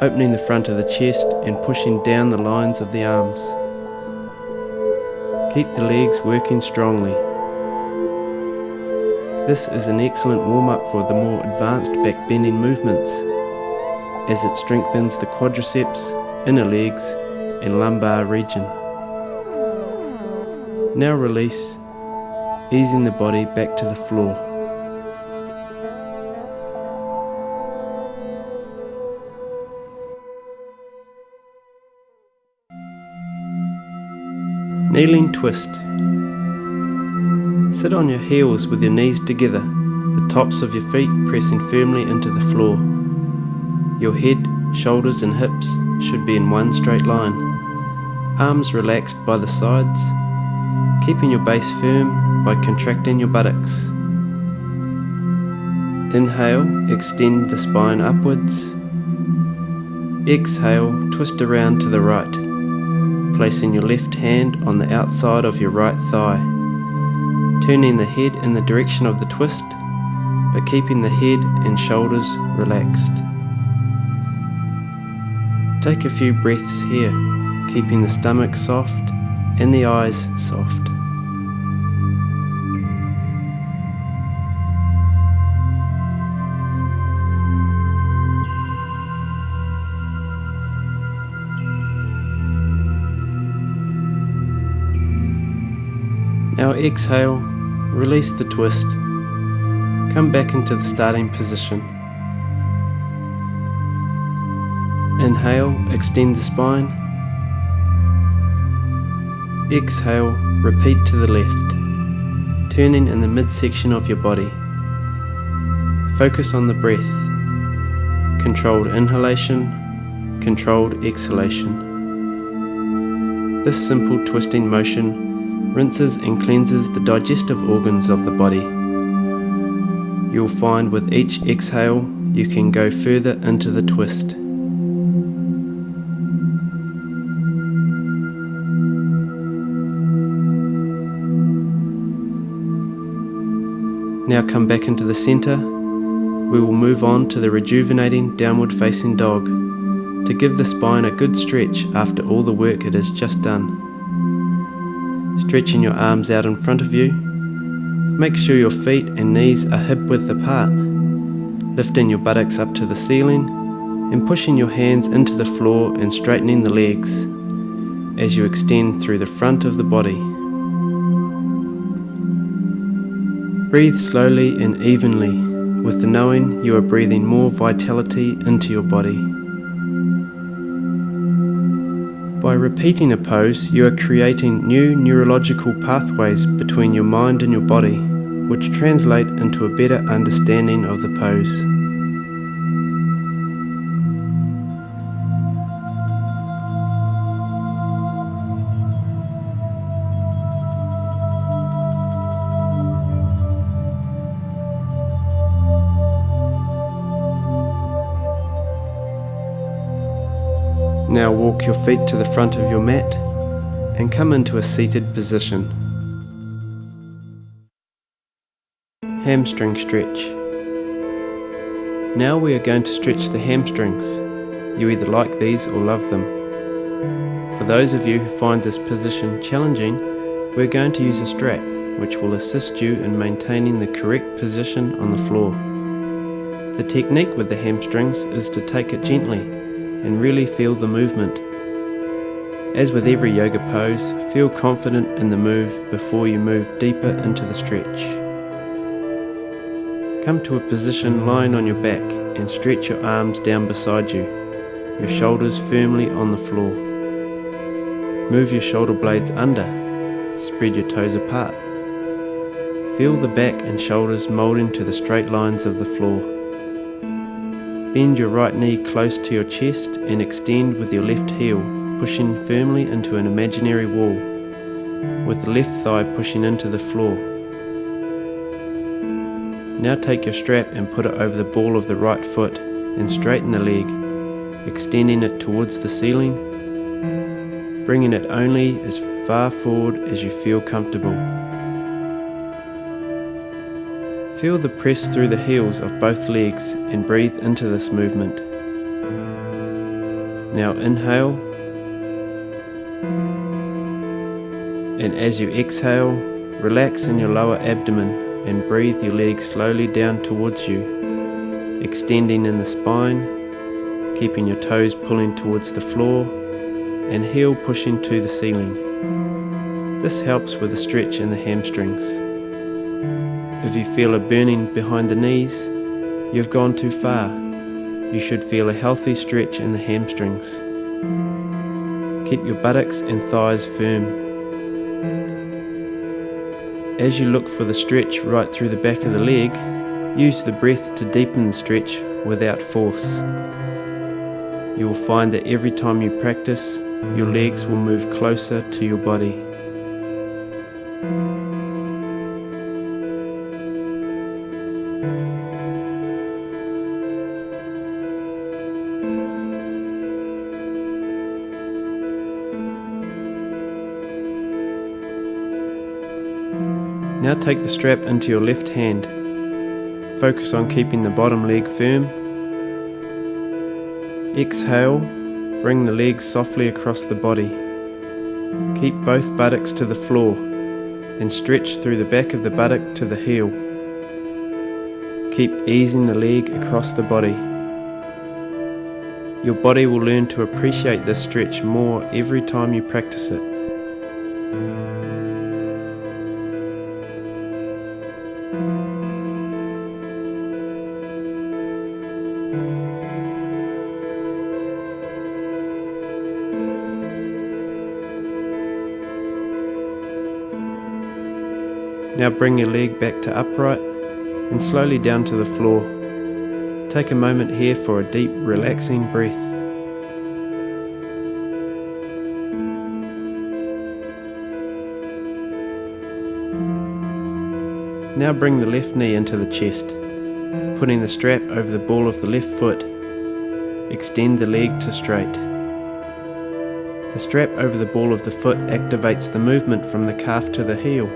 opening the front of the chest and pushing down the lines of the arms. Keep the legs working strongly. This is an excellent warm-up for the more advanced back bending movements, as it strengthens the quadriceps, inner legs, and lumbar region. Now release, easing the body back to the floor. Kneeling twist. Sit on your heels with your knees together, the tops of your feet pressing firmly into the floor. Your head, shoulders and hips should be in one straight line. Arms relaxed by the sides, keeping your base firm by contracting your buttocks. Inhale, extend the spine upwards. Exhale, twist around to the right, placing your left hand on the outside of your right thigh, turning the head in the direction of the twist, but keeping the head and shoulders relaxed. Take a few breaths here, keeping the stomach soft and the eyes soft. Now exhale, release the twist, come back into the starting position. Inhale, extend the spine. Exhale, repeat to the left, turning in the midsection of your body. Focus on the breath. Controlled inhalation, controlled exhalation. This simple twisting motion rinses and cleanses the digestive organs of the body. You'll find with each exhale you can go further into the twist. Now come back into the center. We will move on to the rejuvenating downward facing dog to give the spine a good stretch after all the work it has just done. Stretching your arms out in front of you, make sure your feet and knees are hip width apart, lifting your buttocks up to the ceiling and pushing your hands into the floor and straightening the legs as you extend through the front of the body. Breathe slowly and evenly with the knowing you are breathing more vitality into your body. By repeating a pose, you are creating new neurological pathways between your mind and your body, which translate into a better understanding of the pose. Now walk your feet to the front of your mat and come into a seated position. Hamstring stretch. Now we are going to stretch the hamstrings. You either like these or love them. For those of you who find this position challenging, we're going to use a strap which will assist you in maintaining the correct position on the floor. The technique with the hamstrings is to take it gently and really feel the movement. As with every yoga pose, feel confident in the move before you move deeper into the stretch. Come to a position lying on your back and stretch your arms down beside you, your shoulders firmly on the floor. Move your shoulder blades under, spread your toes apart. Feel the back and shoulders moulding to the straight lines of the floor. Bend your right knee close to your chest and extend with your left heel, pushing firmly into an imaginary wall, with the left thigh pushing into the floor. Now take your strap and put it over the ball of the right foot and straighten the leg, extending it towards the ceiling, bringing it only as far forward as you feel comfortable. Feel the press through the heels of both legs and breathe into this movement. Now inhale, and as you exhale, relax in your lower abdomen and breathe your legs slowly down towards you, extending in the spine, keeping your toes pulling towards the floor and heel pushing to the ceiling. This helps with a stretch in the hamstrings. If you feel a burning behind the knees, you've gone too far. You should feel a healthy stretch in the hamstrings. Keep your buttocks and thighs firm. As you look for the stretch right through the back of the leg, use the breath to deepen the stretch without force. You will find that every time you practice, your legs will move closer to your body. Now take the strap into your left hand. Focus on keeping the bottom leg firm. Exhale, bring the legs softly across the body. Keep both buttocks to the floor, then stretch through the back of the buttock to the heel. Keep easing the leg across the body. Your body will learn to appreciate this stretch more every time you practice it. Now bring your leg back to upright and slowly down to the floor. Take a moment here for a deep, relaxing breath. Now bring the left knee into the chest, putting the strap over the ball of the left foot. Extend the leg to straight. The strap over the ball of the foot activates the movement from the calf to the heel.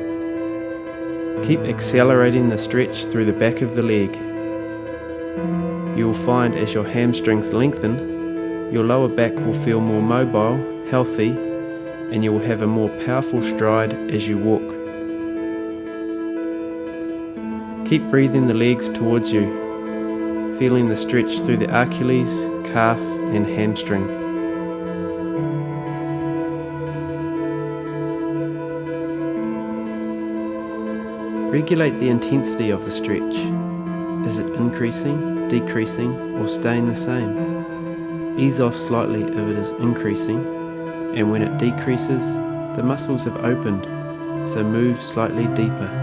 Keep accelerating the stretch through the back of the leg. You will find as your hamstrings lengthen, your lower back will feel more mobile, healthy, and you will have a more powerful stride as you walk. Keep breathing the legs towards you, feeling the stretch through the Achilles, calf, and hamstring. Regulate the intensity of the stretch. Is it increasing, decreasing, or staying the same? Ease off slightly if it is increasing, and when it decreases, the muscles have opened, so move slightly deeper.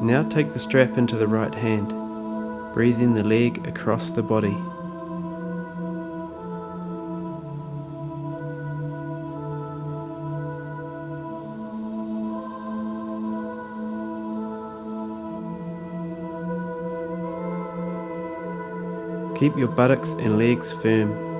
Now take the strap into the right hand, breathing the leg across the body. Keep your buttocks and legs firm.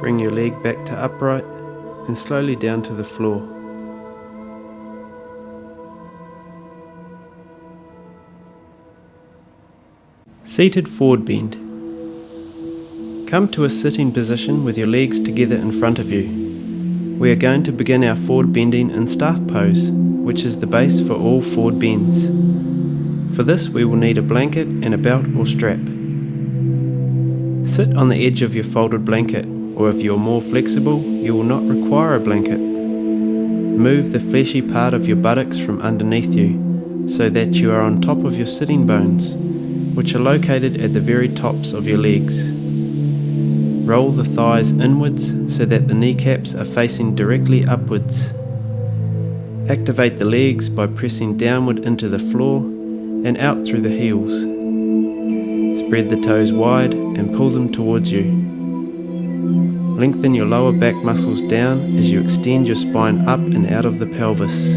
Bring your leg back to upright and slowly down to the floor. Seated forward bend. Come to a sitting position with your legs together in front of you. We are going to begin our forward bending in staff pose, which is the base for all forward bends. For this we will need a blanket and a belt or strap. Sit on the edge of your folded blanket, or if you are more flexible, you will not require a blanket. Move the fleshy part of your buttocks from underneath you, so that you are on top of your sitting bones, which are located at the very tops of your legs. Roll the thighs inwards so that the kneecaps are facing directly upwards. Activate the legs by pressing downward into the floor and out through the heels. Spread the toes wide and pull them towards you. Lengthen your lower back muscles down as you extend your spine up and out of the pelvis.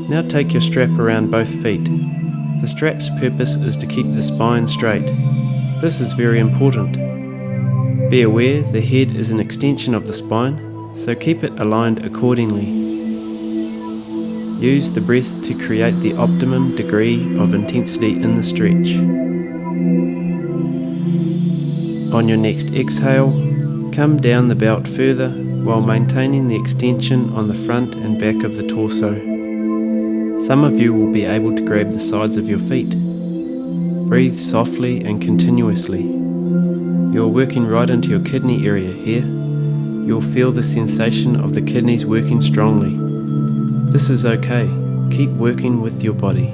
Now take your strap around both feet. The strap's purpose is to keep the spine straight. This is very important. Be aware the head is an extension of the spine, so keep it aligned accordingly. Use the breath to create the optimum degree of intensity in the stretch. On your next exhale, come down the belt further while maintaining the extension on the front and back of the torso. Some of you will be able to grab the sides of your feet. Breathe softly and continuously. You are working right into your kidney area here. You will feel the sensation of the kidneys working strongly. This is okay. Keep working with your body.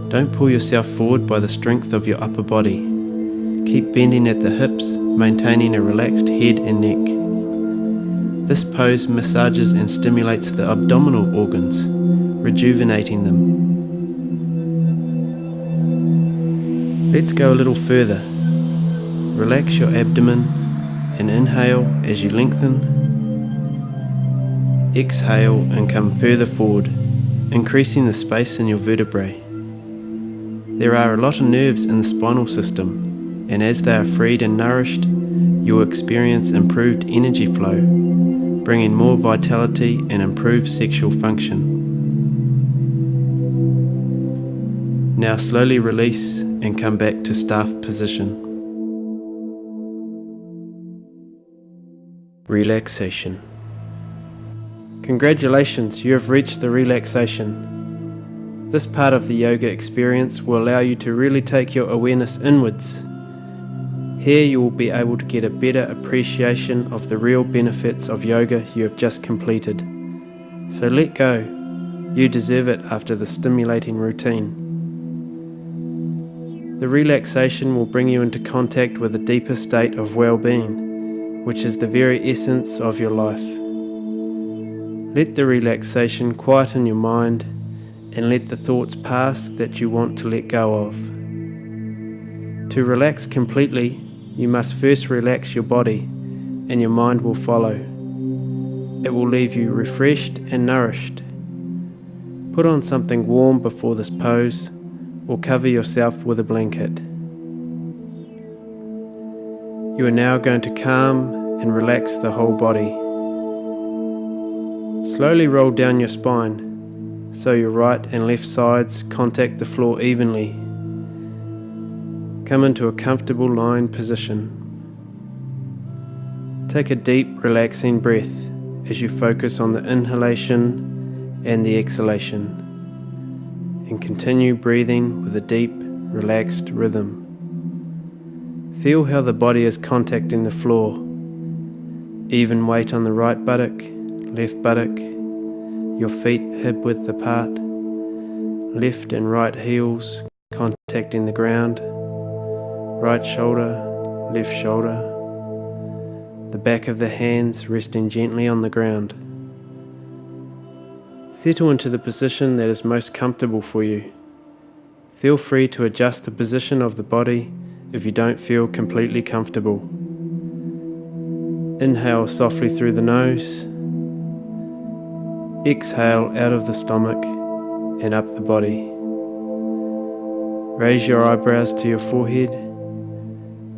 Don't pull yourself forward by the strength of your upper body. Keep bending at the hips, maintaining a relaxed head and neck. This pose massages and stimulates the abdominal organs, rejuvenating them. Let's go a little further. Relax your abdomen and inhale as you lengthen. Exhale and come further forward, increasing the space in your vertebrae. There are a lot of nerves in the spinal system, and as they are freed and nourished, you will experience improved energy flow, bringing more vitality and improved sexual function. Now slowly release and come back to staff position. Relaxation. Congratulations, you have reached the relaxation. This part of the yoga experience will allow you to really take your awareness inwards. Here you will be able to get a better appreciation of the real benefits of yoga you have just completed. So let go. You deserve it after the stimulating routine. The relaxation will bring you into contact with a deeper state of well-being, which is the very essence of your life. Let the relaxation quieten your mind and let the thoughts pass that you want to let go of. To relax completely, you must first relax your body, and your mind will follow. It will leave you refreshed and nourished. Put on something warm before this pose, or cover yourself with a blanket. You are now going to calm and relax the whole body. Slowly roll down your spine so your right and left sides contact the floor evenly. Come into a comfortable lying position. Take a deep, relaxing breath as you focus on the inhalation and the exhalation, and continue breathing with a deep, relaxed rhythm. Feel how the body is contacting the floor. Even weight on the right buttock, left buttock, your feet hip-width apart, left and right heels contacting the ground, right shoulder, left shoulder, the back of the hands resting gently on the ground. Settle into the position that is most comfortable for you. Feel free to adjust the position of the body if you don't feel completely comfortable. Inhale softly through the nose. Exhale out of the stomach and up the body. Raise your eyebrows to your forehead,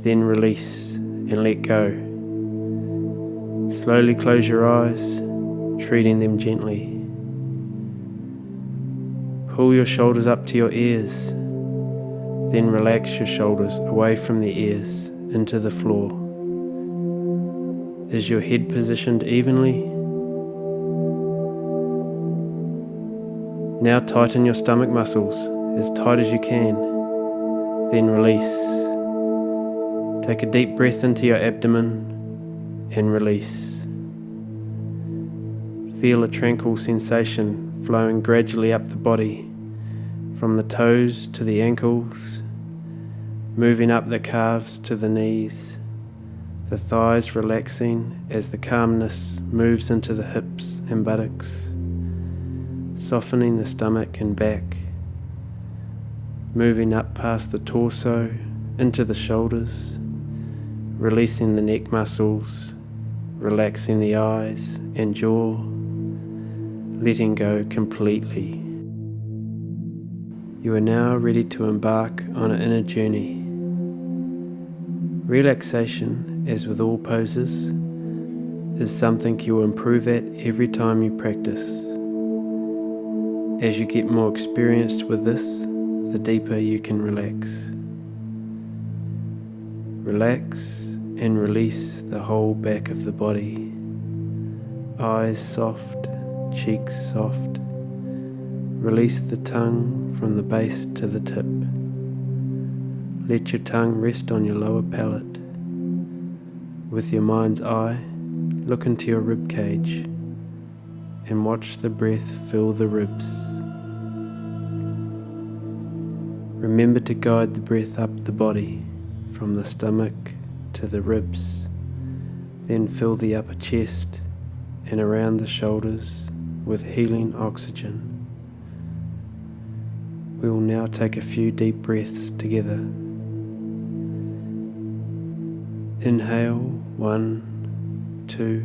then release and let go. Slowly close your eyes, treating them gently. Pull your shoulders up to your ears. Then relax your shoulders away from the ears into the floor. Is your head positioned evenly? Now tighten your stomach muscles as tight as you can. Then release. Take a deep breath into your abdomen and release. Feel a tranquil sensation flowing gradually up the body, from the toes to the ankles, moving up the calves to the knees, the thighs relaxing as the calmness moves into the hips and buttocks, softening the stomach and back, moving up past the torso into the shoulders, releasing the neck muscles, relaxing the eyes and jaw, letting go completely. You are now ready to embark on an inner journey. Relaxation, as with all poses, is something you will improve at every time you practice. As you get more experienced with this, the deeper you can relax. Relax and release the whole back of the body. Eyes soft, cheeks soft. Release the tongue from the base to the tip. Let your tongue rest on your lower palate. With your mind's eye, look into your rib cage and watch the breath fill the ribs. Remember to guide the breath up the body from the stomach to the ribs, then fill the upper chest and around the shoulders with healing oxygen. We will now take a few deep breaths together. Inhale, 1, 2,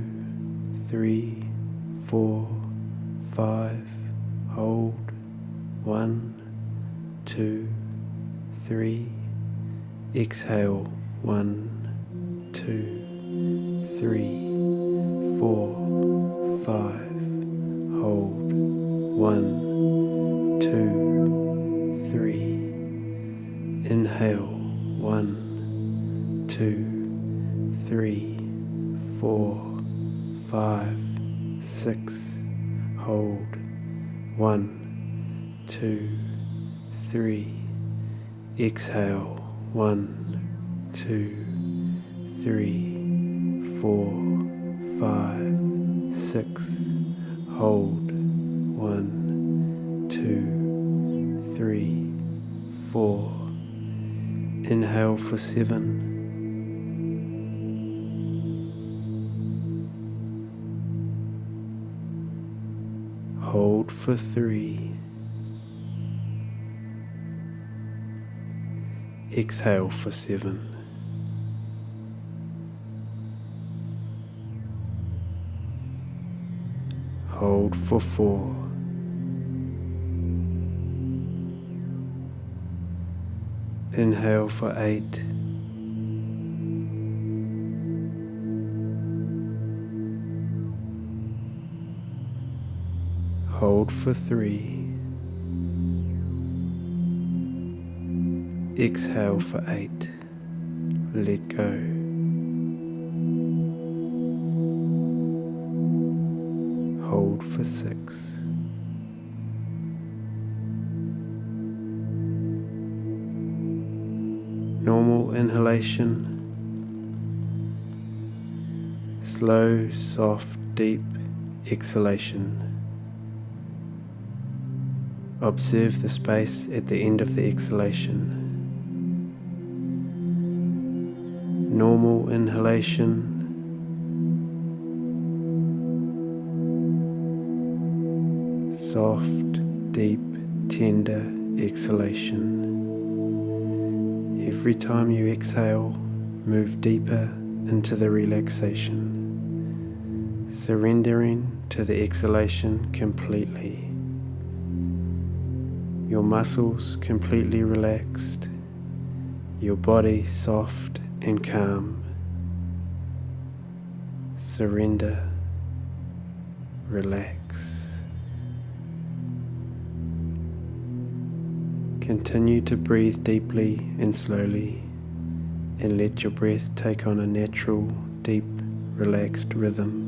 3, 4, 5. Hold, 1, 2, 3. Exhale, 1, 2, 3, 4, 5. Hold, 1, 2, 3. Inhale, 1, 2, 3, 4, 5, 6. Hold, 1, 2, 3. Exhale, 1, 2, 3, 4, 5, 6. Hold, 1, 2, 3, 4. Inhale for 7. Hold for 3. Exhale for 7. Hold for 4. Inhale for 8. Hold for 3. Exhale for 8. Let go. Hold for 6. Normal inhalation. Slow, soft, deep exhalation. Observe the space at the end of the exhalation. Normal inhalation. Soft, deep, tender exhalation. Every time you exhale, move deeper into the relaxation, surrendering to the exhalation completely. Your muscles completely relaxed, your body soft and calm. Surrender, relax. Continue to breathe deeply and slowly, and let your breath take on a natural, deep, relaxed rhythm.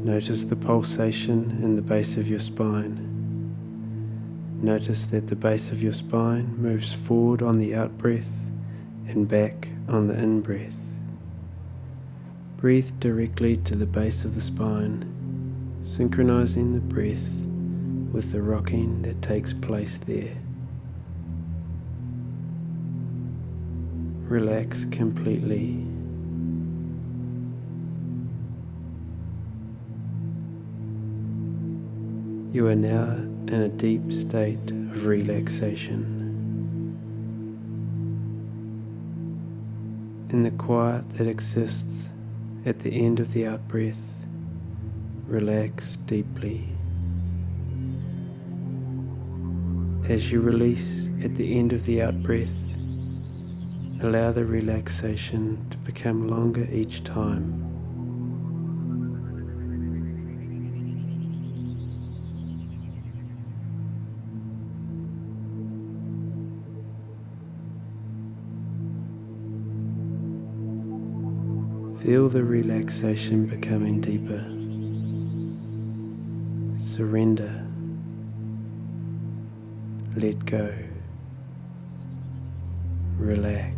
Notice the pulsation in the base of your spine. Notice that the base of your spine moves forward on the out-breath and back on the in-breath. Breathe directly to the base of the spine, synchronizing the breath with the rocking that takes place there. Relax completely. You are now in a deep state of relaxation. In the quiet that exists at the end of the out-breath, relax deeply. As you release at the end of the out-breath, allow the relaxation to become longer each time. Feel the relaxation becoming deeper. Surrender. Let go. Relax.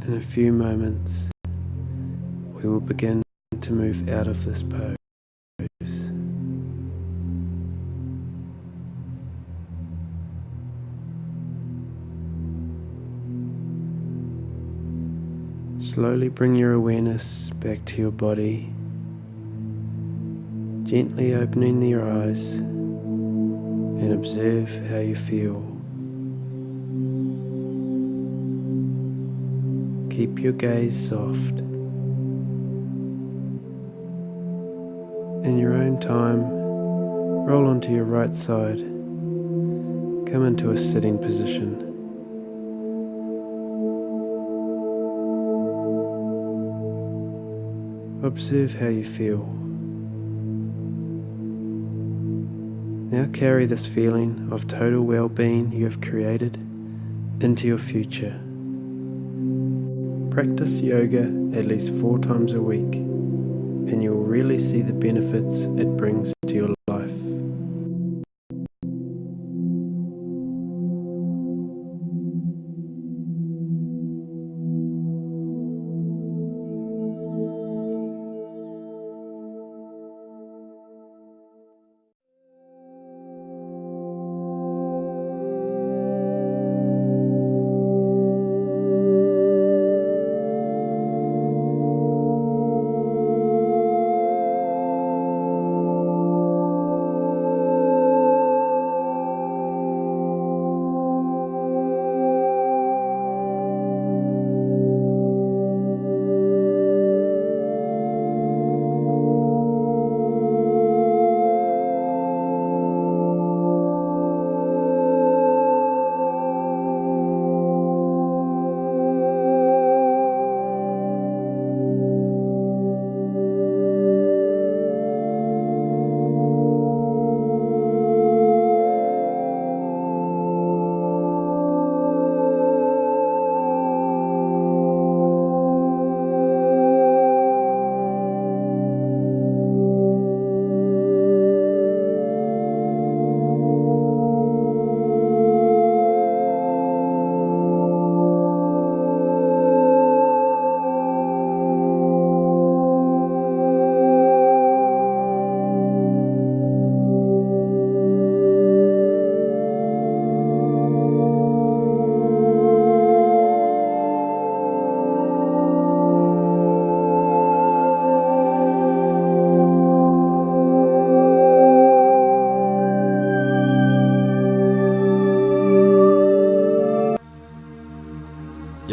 In a few moments, we will begin to move out of this pose. Slowly bring your awareness back to your body, gently opening your eyes and observe how you feel. Keep your gaze soft. In your own time, roll onto your right side. Come into a sitting position. Observe how you feel. Now carry this feeling of total well-being you have created into your future. Practice yoga at least 4 times a week, and you'll really see the benefits it brings to your life.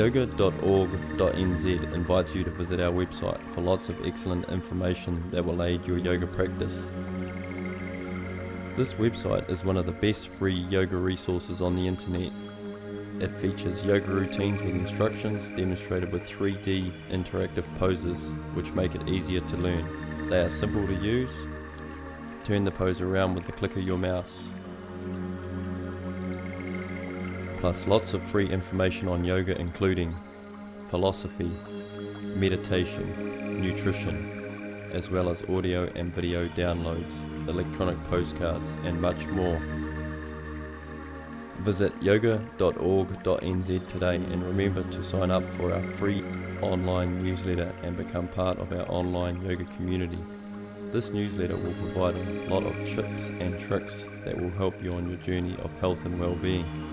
Yoga.org.nz invites you to visit our website for lots of excellent information that will aid your yoga practice. This website is one of the best free yoga resources on the internet. It features yoga routines with instructions demonstrated with 3D interactive poses, which make it easier to learn. They are simple to use. Turn the pose around with the click of your mouse. Plus lots of free information on yoga, including philosophy, meditation, nutrition, as well as audio and video downloads, electronic postcards, and much more. Visit yoga.org.nz today and remember to sign up for our free online newsletter and become part of our online yoga community. This newsletter will provide a lot of tips and tricks that will help you on your journey of health and well-being.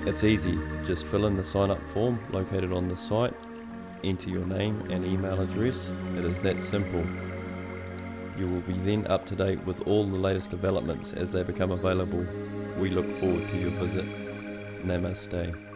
It's easy, just fill in the sign up form located on the site, enter your name and email address. It is that simple. You will be then up to date with all the latest developments as they become available. We look forward to your visit. Namaste.